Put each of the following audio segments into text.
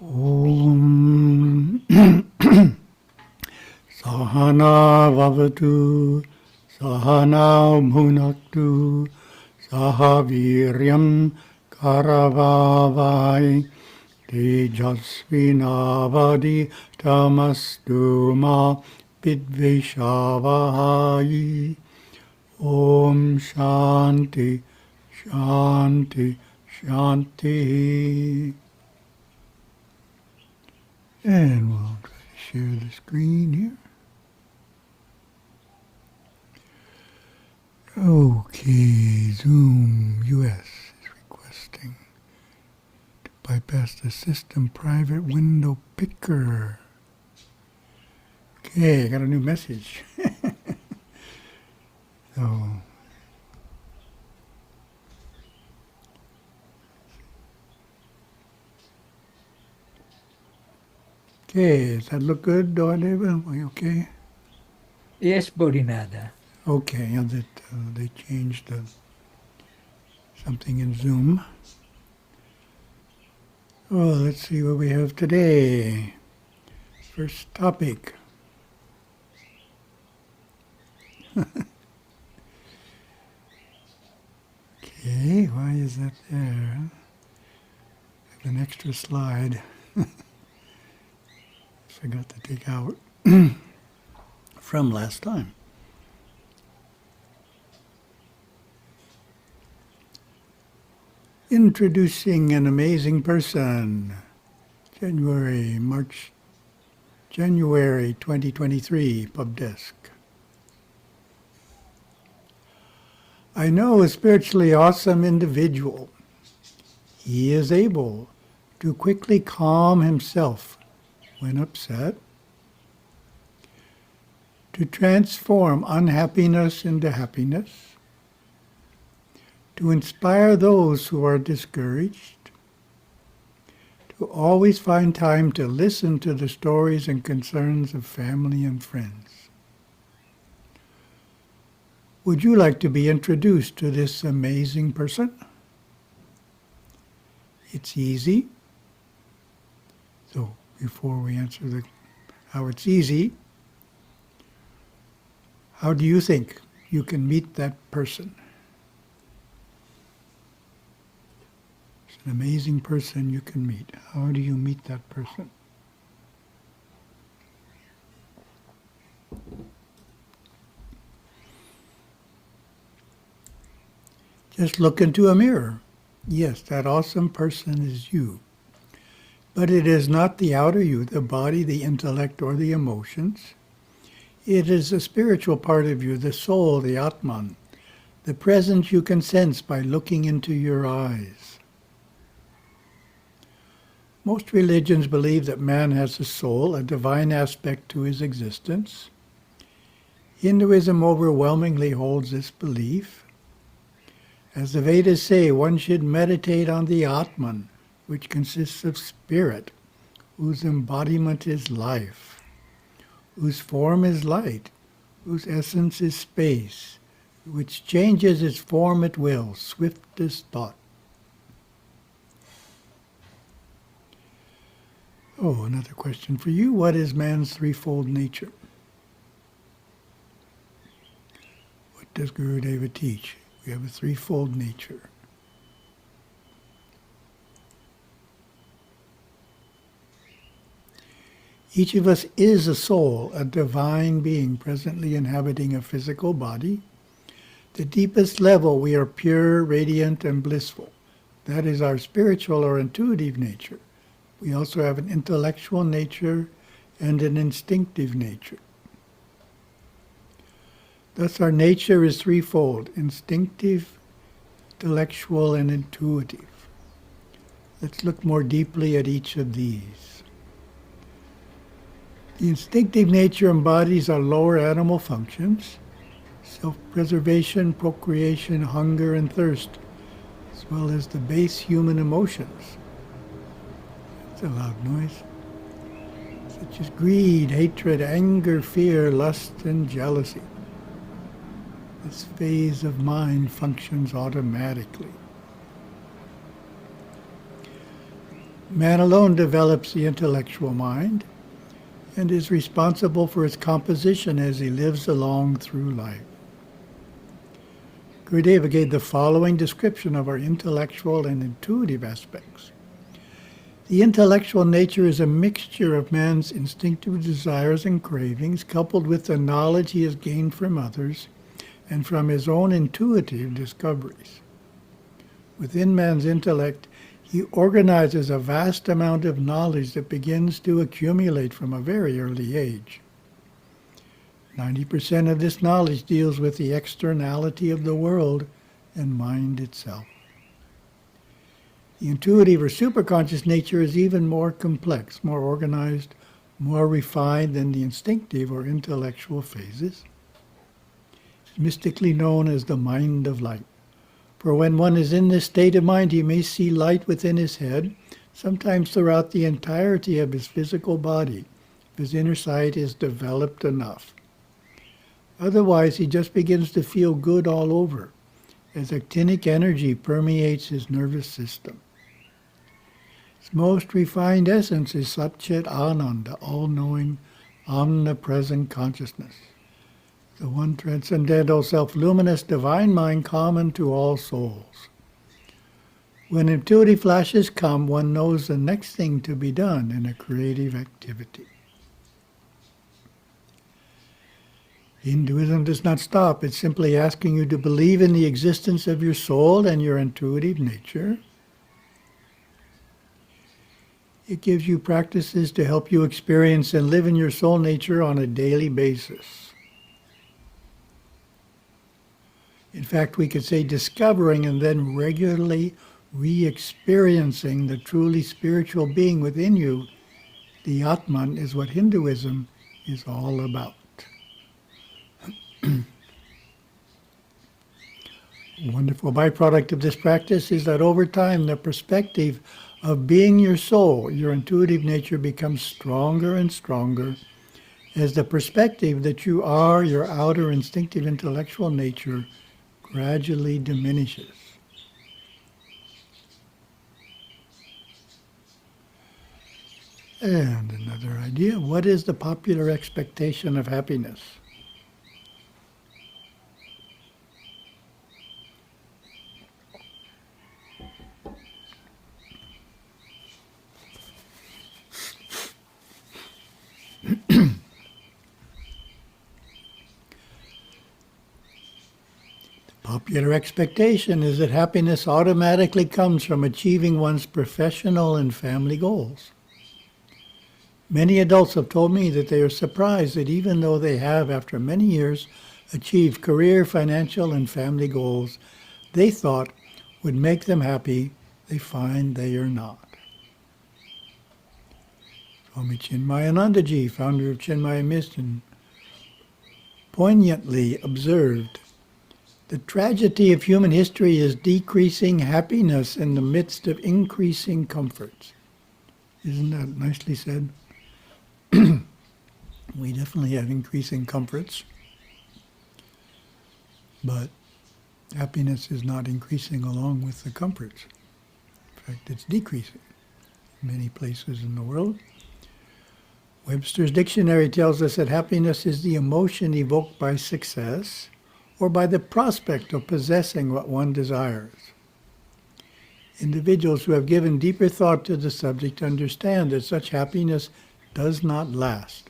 Om Sahana Vavatu Sahana Bhunaktu Sahaviryam Karavavai Tejasvinavadi Tamastu Ma Vidvishavahai. Om Shanti Shanti Shanti. And we'll try to share the screen here. Okay, Zoom US is requesting to bypass the system private window picker. Okay, I got a new message. So, okay, does that look good, David? Are you okay? Yes, Bodhinada. Okay, and that they changed something in Zoom. Oh, let's see what we have today. First topic. Okay, why is that there? I have an extra slide. Forgot to take out from last time. Introducing an amazing person. January 2023, Pub Desk. I know a spiritually awesome individual. He is able to quickly calm himself when upset, to transform unhappiness into happiness, to inspire those who are discouraged, to always find time to listen to the stories and concerns of family and friends. Would you like to be introduced to this amazing person? It's easy. So before we answer how it's easy, how do you think you can meet that person? It's an amazing person you can meet. How do you meet that person? Just look into a mirror. Yes, that awesome person is you. But it is not the outer you, the body, the intellect, or the emotions. It is the spiritual part of you, the soul, the Atman, the presence you can sense by looking into your eyes. Most religions believe that man has a soul, a divine aspect to his existence. Hinduism overwhelmingly holds this belief. As the Vedas say, one should meditate on the Atman, which consists of spirit, whose embodiment is life, whose form is light, whose essence is space, which changes its form at will, swift as thought. Oh, another question for you. What is man's threefold nature? What does Guru Deva teach? We have a threefold nature. Each of us is a soul, a divine being presently inhabiting a physical body. The deepest level, we are pure, radiant, and blissful. That is our spiritual or intuitive nature. We also have an intellectual nature and an instinctive nature. Thus our nature is threefold: instinctive, intellectual, and intuitive. Let's look more deeply at each of these. The instinctive nature embodies our lower animal functions: self-preservation, procreation, hunger, and thirst, as well as the base human emotions. That's a loud noise. Such as greed, hatred, anger, fear, lust, and jealousy. This phase of mind functions automatically. Man alone develops the intellectual mind and is responsible for its composition as he lives along through life. Gurudeva gave the following description of our intellectual and intuitive aspects. The intellectual nature is a mixture of man's instinctive desires and cravings, coupled with the knowledge he has gained from others and from his own intuitive discoveries. Within man's intellect, he organizes a vast amount of knowledge that begins to accumulate from a very early age. 90% of this knowledge deals with the externality of the world and mind itself. The intuitive or superconscious nature is even more complex, more organized, more refined than the instinctive or intellectual phases. It's mystically known as the mind of light. For when one is in this state of mind, he may see light within his head, sometimes throughout the entirety of his physical body, if his inner sight is developed enough. Otherwise, he just begins to feel good all over, as actinic energy permeates his nervous system. Its most refined essence is Satchit Ananda, all-knowing, omnipresent consciousness, the one transcendental, self-luminous, divine mind common to all souls. When intuitive flashes come, one knows the next thing to be done in a creative activity. Hinduism does not stop. It's simply asking you to believe in the existence of your soul and your intuitive nature. It gives you practices to help you experience and live in your soul nature on a daily basis. In fact, we could say discovering and then regularly re-experiencing the truly spiritual being within you, the Atman, is what Hinduism is all about. A wonderful byproduct of this practice is that over time the perspective of being your soul, your intuitive nature, becomes stronger and stronger as the perspective that you are your outer instinctive intellectual nature gradually diminishes. And another idea, what is the popular expectation of happiness? Popular expectation is that happiness automatically comes from achieving one's professional and family goals. Many adults have told me that they are surprised that even though they have, after many years, achieved career, financial, and family goals they thought would make them happy, they find they are not. Swami Chinmayanandaji, founder of Chinmaya Mission, poignantly observed, "The tragedy of human history is decreasing happiness in the midst of increasing comforts." Isn't that nicely said? We definitely have increasing comforts, but happiness is not increasing along with the comforts. In fact, it's decreasing in many places in the world. Webster's dictionary tells us that happiness is the emotion evoked by success or by the prospect of possessing what one desires. Individuals who have given deeper thought to the subject understand that such happiness does not last.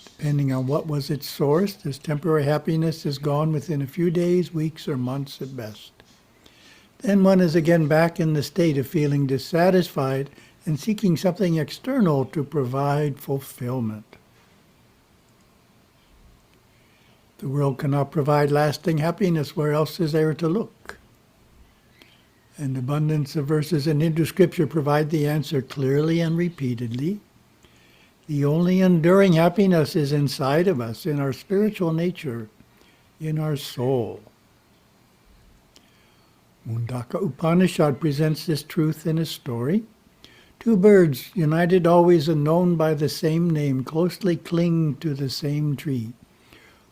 Depending on what was its source, this temporary happiness is gone within a few days, weeks, or months at best. Then one is again back in the state of feeling dissatisfied and seeking something external to provide fulfillment. The world cannot provide lasting happiness. Where else is there to look? An abundance of verses in Hindu scripture provide the answer clearly and repeatedly. The only enduring happiness is inside of us, in our spiritual nature, in our soul. Mundaka Upanishad presents this truth in a story. Two birds, united always and known by the same name, closely cling to the same tree.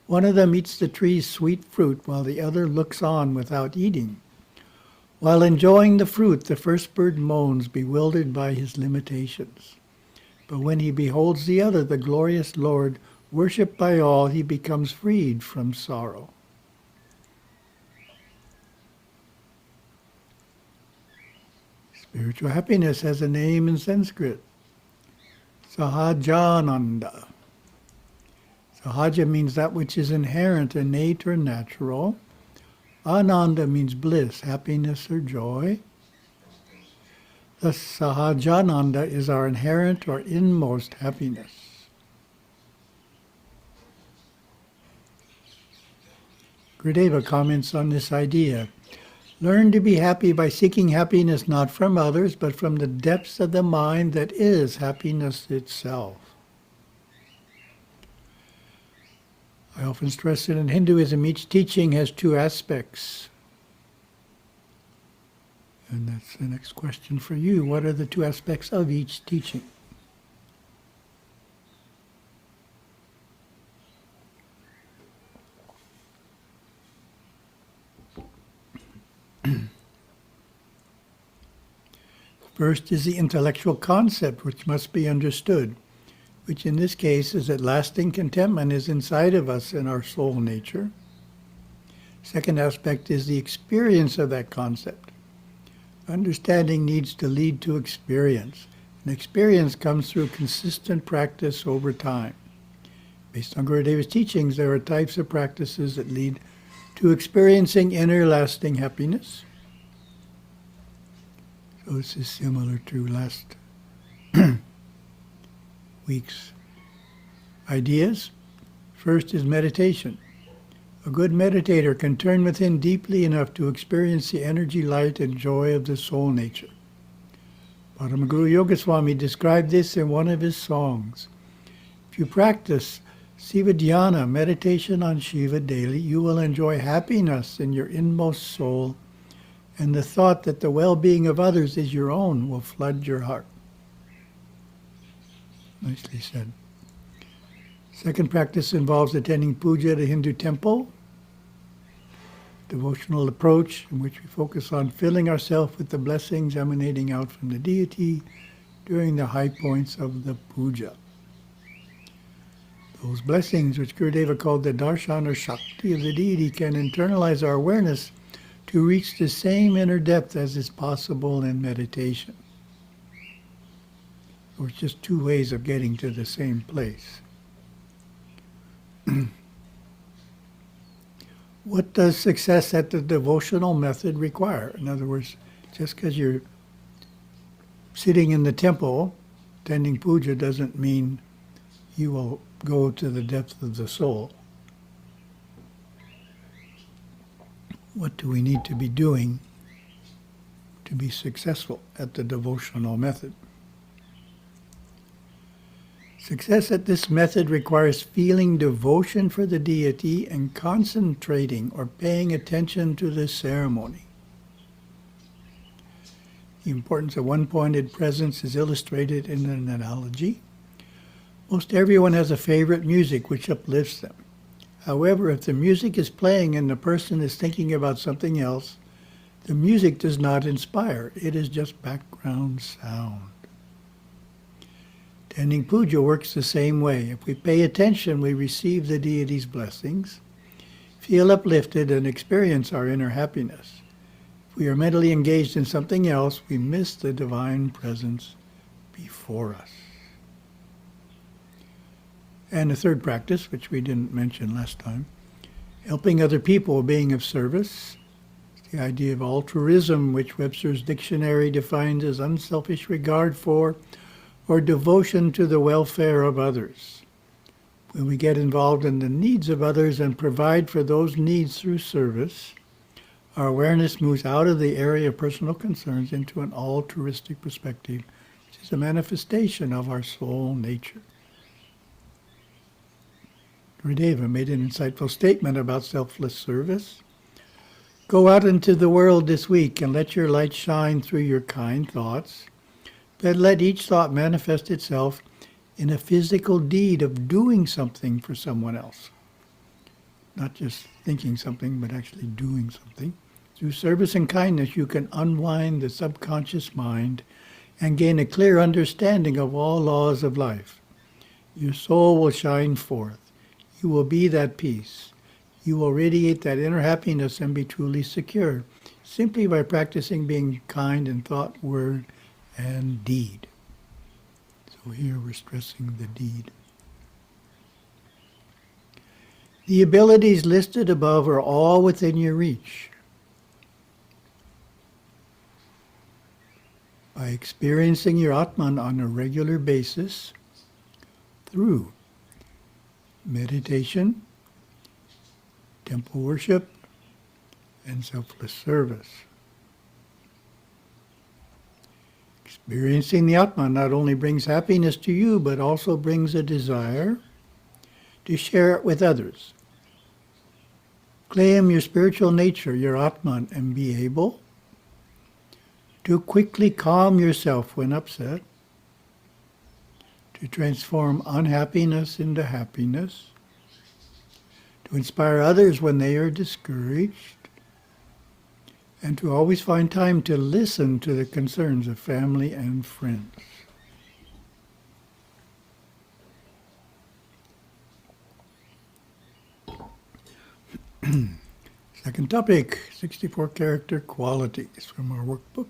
One of them eats the tree's sweet fruit while the other looks on without eating. While enjoying the fruit, the first bird moans, bewildered by his limitations. But when he beholds the other, the glorious Lord, worshipped by all, he becomes freed from sorrow. Spiritual happiness has a name in Sanskrit, Sahajananda. Sahaja means that which is inherent, innate, or natural. Ananda means bliss, happiness, or joy. Thus, Sahajananda is our inherent or inmost happiness. Gurudeva comments on this idea. Learn to be happy by seeking happiness not from others, but from the depths of the mind that is happiness itself. I often stress that in Hinduism, each teaching has two aspects. And that's the next question for you. What are the two aspects of each teaching? First is the intellectual concept, which must be understood, which in this case is that lasting contentment is inside of us in our soul nature. Second aspect is the experience of that concept. Understanding needs to lead to experience, and experience comes through consistent practice over time. Based on Gurudeva's teachings, there are types of practices that lead to experiencing inner lasting happiness. So this is similar to last week's ideas. First is meditation. A good meditator can turn within deeply enough to experience the energy, light, and joy of the soul nature. Paramaguru Yogaswami described this in one of his songs. If you practice Siva Dhyana, meditation on Shiva daily, you will enjoy happiness in your inmost soul, and the thought that the well-being of others is your own will flood your heart. Nicely said. Second practice involves attending puja at a Hindu temple. Devotional approach in which we focus on filling ourselves with the blessings emanating out from the deity during the high points of the puja. Those blessings, which Gurudeva called the darshan or shakti of the deity, can internalize our awareness to reach the same inner depth as is possible in meditation. So it's just two ways of getting to the same place. What does success at the devotional method require? In other words, just because you're sitting in the temple attending puja doesn't mean you will go to the depth of the soul. What do we need to be doing to be successful at the devotional method? Success at this method requires feeling devotion for the deity and concentrating or paying attention to the ceremony. The importance of one-pointed presence is illustrated in an analogy. Most everyone has a favorite music which uplifts them. However, if the music is playing and the person is thinking about something else, the music does not inspire. It is just background sound. Attending puja works the same way. If we pay attention, we receive the deity's blessings, feel uplifted, and experience our inner happiness. If we are mentally engaged in something else, we miss the divine presence before us. And a third practice, which we didn't mention last time, helping other people, being of service. It's the idea of altruism, which Webster's dictionary defines as unselfish regard for or devotion to the welfare of others. When we get involved in the needs of others and provide for those needs through service, our awareness moves out of the area of personal concerns into an altruistic perspective, which is a manifestation of our soul nature. Gurudeva made an insightful statement about selfless service. Go out into the world this week and let your light shine through your kind thoughts, but let each thought manifest itself in a physical deed of doing something for someone else. Not just thinking something, but actually doing something. Through service and kindness, you can unwind the subconscious mind and gain a clear understanding of all laws of life. Your soul will shine forth. You will be that peace. You will radiate that inner happiness and be truly secure, simply by practicing being kind in thought, word, and deed. So here we're stressing the deed. The abilities listed above are all within your reach. By experiencing your Atman on a regular basis through meditation, temple worship, and selfless service. Experiencing the Atman not only brings happiness to you, but also brings a desire to share it with others. Claim your spiritual nature, your Atman, and be able to quickly calm yourself when upset, to transform unhappiness into happiness, to inspire others when they are discouraged, and to always find time to listen to the concerns of family and friends. Second topic, 64 character qualities from our workbook.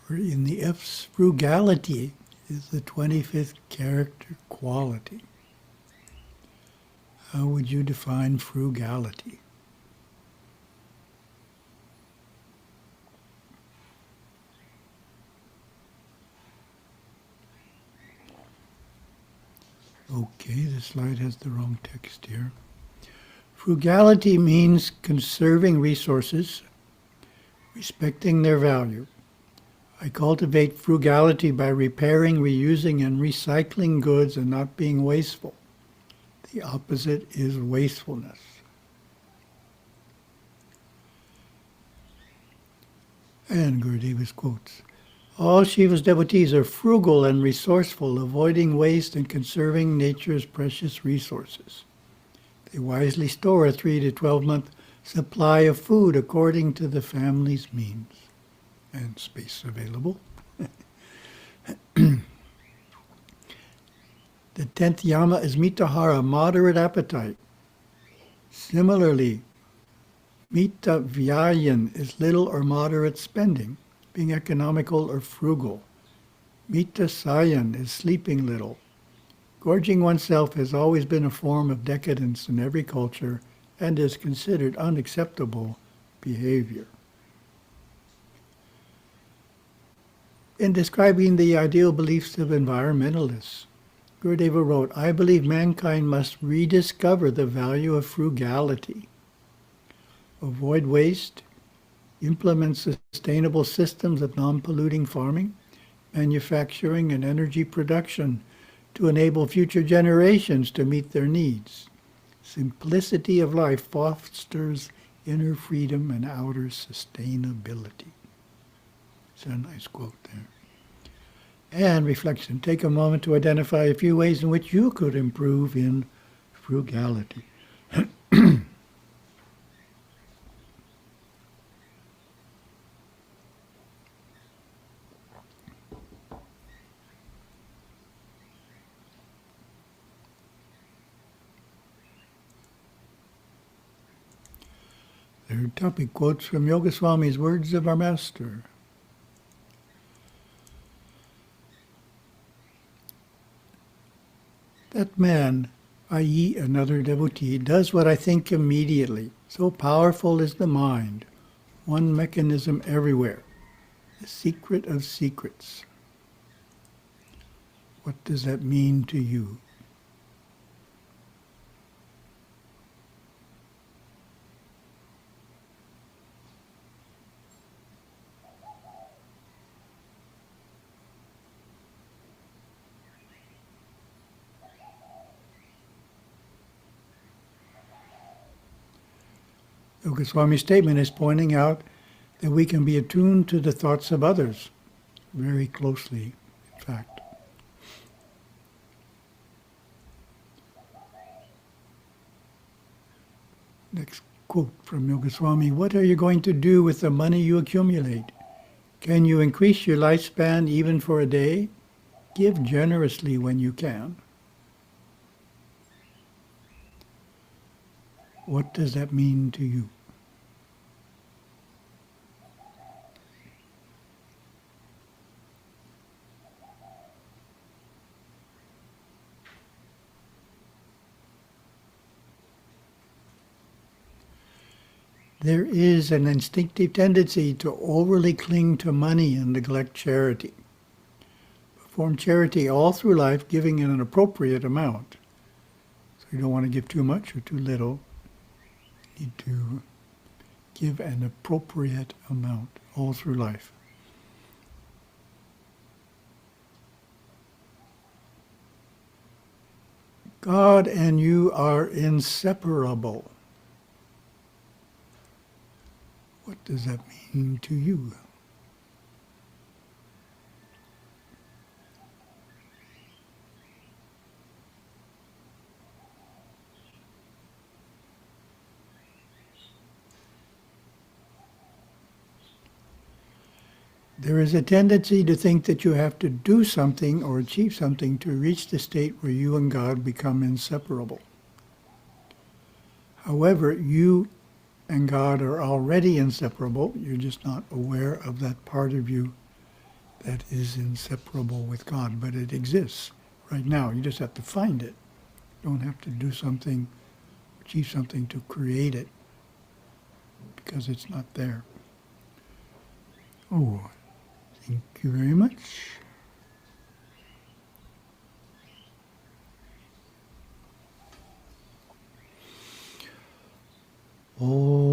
We're in the F's. Frugality is the 25th character quality. How would you define frugality? Okay, the slide has the wrong text here. Frugality means conserving resources, respecting their value. I cultivate frugality by repairing, reusing, and recycling goods and not being wasteful. The opposite is wastefulness. And Gurudeva's quotes. All Shiva's devotees are frugal and resourceful, avoiding waste and conserving nature's precious resources. They wisely store a 3 to 12-month supply of food according to the family's means and space available. The 10th yama is mitahara, moderate appetite. Similarly, mita vyayan is little or moderate spending, being economical or frugal. Mita sayan is sleeping little. Gorging oneself has always been a form of decadence in every culture and is considered unacceptable behavior. In describing the ideal beliefs of environmentalists, Gurudeva wrote, I believe mankind must rediscover the value of frugality, avoid waste, implement sustainable systems of non-polluting farming, manufacturing, and energy production to enable future generations to meet their needs. Simplicity of life fosters inner freedom and outer sustainability. It's a nice quote there. And reflection. Take a moment to identify a few ways in which you could improve in frugality. Third topic, quotes from Yogaswami's Words of Our Master. That man, i.e. another devotee, does what I think immediately. So powerful is the mind, one mechanism everywhere, the secret of secrets. What does that mean to you? Yogaswami's statement is pointing out that we can be attuned to the thoughts of others very closely, in fact. Next quote from Yogaswami: "What are you going to do with the money you accumulate? Can you increase your lifespan even for a day? Give generously when you can." What does that mean to you? There is an instinctive tendency to overly cling to money and neglect charity. Perform charity all through life, giving in an appropriate amount. So you don't want to give too much or too little. You need to give an appropriate amount all through life. God and you are inseparable. What does that mean to you? There is a tendency to think that you have to do something or achieve something to reach the state where you and God become inseparable. However, you and God are already inseparable. You're just not aware of that part of you that is inseparable with God, but it exists right now. You just have to find it. You don't have to do something, achieve something to create it, because it's not there. Oh, thank you very much. Oh.